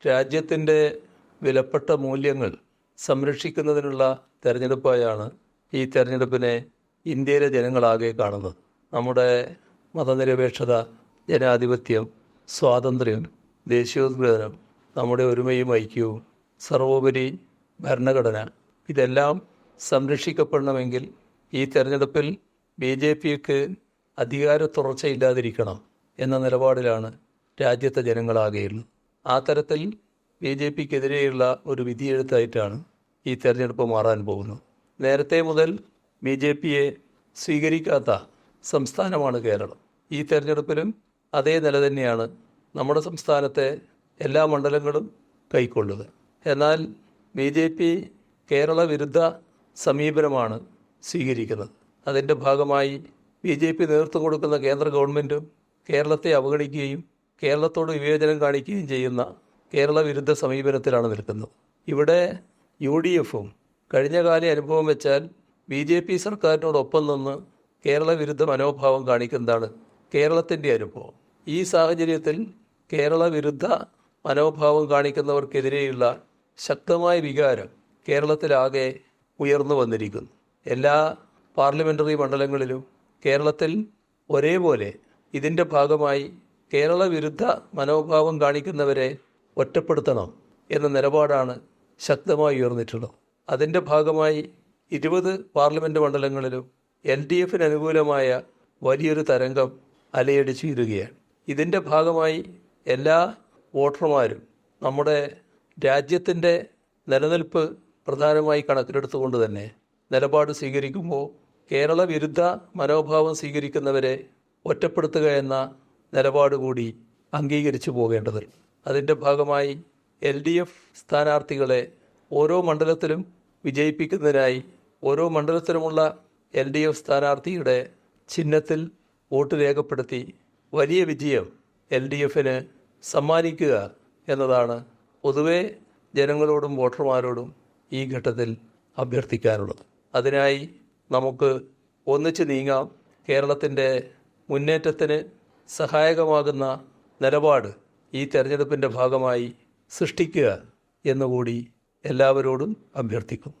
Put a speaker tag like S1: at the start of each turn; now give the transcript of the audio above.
S1: രാജ്യത്തിൻ്റെ വിലപ്പെട്ട മൂല്യങ്ങൾ സംരക്ഷിക്കുന്നതിനുള്ള തെരഞ്ഞെടുപ്പായാണ് ഈ തെരഞ്ഞെടുപ്പിനെ ഇന്ത്യയിലെ ജനങ്ങളാകെ കാണുന്നത്. നമ്മുടെ മതനിരപേക്ഷത, ജനാധിപത്യം, സ്വാതന്ത്ര്യം, ദേശീയോദ്ഗ്രഥനം, നമ്മുടെ ഒരുമയും ഐക്യവും, സർവോപരി ഭരണഘടന, ഇതെല്ലാം സംരക്ഷിക്കപ്പെടണമെങ്കിൽ ഈ തെരഞ്ഞെടുപ്പിൽ BJPക്ക് അധികാര തുടർച്ചയില്ലാതിരിക്കണം എന്ന നിലപാടിലാണ് രാജ്യത്തെ ജനങ്ങളാകെയുള്ളത്. ആ തരത്തിൽ BJPക്കെതിരെയുള്ള ഒരു വിധിയെഴുത്തായിട്ടാണ് ഈ തെരഞ്ഞെടുപ്പ് മാറാൻ പോകുന്നത്. നേരത്തെ മുതൽ BJPയെ സ്വീകരിക്കാത്ത സംസ്ഥാനമാണ് കേരളം. ഈ തെരഞ്ഞെടുപ്പിലും അതേ നില തന്നെയാണ് നമ്മുടെ സംസ്ഥാനത്തെ എല്ലാ മണ്ഡലങ്ങളും കൈക്കൊള്ളുക. എന്നാൽ BJP കേരള വിരുദ്ധ സമീപനമാണ് സ്വീകരിക്കുന്നത്. അതിൻ്റെ ഭാഗമായി BJP നേതൃത്വം കൊടുക്കുന്ന കേന്ദ്ര ഗവൺമെൻറ്റും കേരളത്തെ അവഗണിക്കുകയും കേരളത്തോട് വിവേചനം കാണിക്കുകയും ചെയ്യുന്ന കേരള വിരുദ്ധ സമീപനത്തിലാണ് നിൽക്കുന്നത്. ഇവിടെ UDFും കഴിഞ്ഞകാല അനുഭവം വെച്ചാൽ BJP സർക്കാരിനോടൊപ്പം നിന്ന് കേരള വിരുദ്ധ മനോഭാവം കാണിക്കുന്നതാണ് കേരളത്തിൻ്റെ അനുഭവം. ഈ സാഹചര്യത്തിൽ കേരള വിരുദ്ധ മനോഭാവം കാണിക്കുന്നവർക്കെതിരെയുള്ള ശക്തമായ വികാരം കേരളത്തിലാകെ ഉയർന്നു വന്നിരിക്കുന്നു. എല്ലാ പാർലമെൻ്ററി മണ്ഡലങ്ങളിലും കേരളത്തിൽ ഒരേപോലെ ഇതിൻ്റെ ഭാഗമായി കേരള വിരുദ്ധ മനോഭാവം കാണിക്കുന്നവരെ ഒറ്റപ്പെടുത്തണം എന്ന നിലപാടാണ് ശക്തമായി ഉയർന്നിട്ടുള്ളത്. അതിൻ്റെ ഭാഗമായി 20 പാർലമെൻറ്റ് മണ്ഡലങ്ങളിലും LDFന് അനുകൂലമായ വലിയൊരു തരംഗം അലയടിച്ചുയരുകയാണ്. ഇതിൻ്റെ ഭാഗമായി എല്ലാ വോട്ടർമാരും നമ്മുടെ രാജ്യത്തിൻ്റെ നിലനിൽപ്പ് പ്രധാനമായി കണക്കിലെടുത്തുകൊണ്ട് തന്നെ നിലപാട് സ്വീകരിക്കുമ്പോൾ കേരള വിരുദ്ധ മനോഭാവം സ്വീകരിക്കുന്നവരെ ഒറ്റപ്പെടുത്തുക എന്ന നിലപാട് കൂടി അംഗീകരിച്ചു പോകേണ്ടതുണ്ട്. അതിൻ്റെ ഭാഗമായി LDF സ്ഥാനാർത്ഥികളെ ഓരോ മണ്ഡലത്തിലും വിജയിപ്പിക്കുന്നതിനായി ഓരോ മണ്ഡലത്തിലുമുള്ള LDF സ്ഥാനാർത്ഥിയുടെ ചിഹ്നത്തിൽ വോട്ട് രേഖപ്പെടുത്തി വലിയ വിജയം LDFന് സമ്മാനിക്കുക എന്നതാണ് പൊതുവെ ജനങ്ങളോടും വോട്ടർമാരോടും ഈ ഘട്ടത്തിൽ അഭ്യർത്ഥിക്കാനുള്ളത്. അതിനായി നമുക്ക് ഒന്നിച്ച് നീങ്ങാം. കേരളത്തിൻ്റെ മുന്നേറ്റത്തിന് സഹായകമാകുന്ന നിലപാട് ഈ തെരഞ്ഞെടുപ്പിൻ്റെ ഭാഗമായി സൃഷ്ടിക്കുക എന്നുകൂടി എല്ലാവരോടും അഭ്യർത്ഥിക്കും.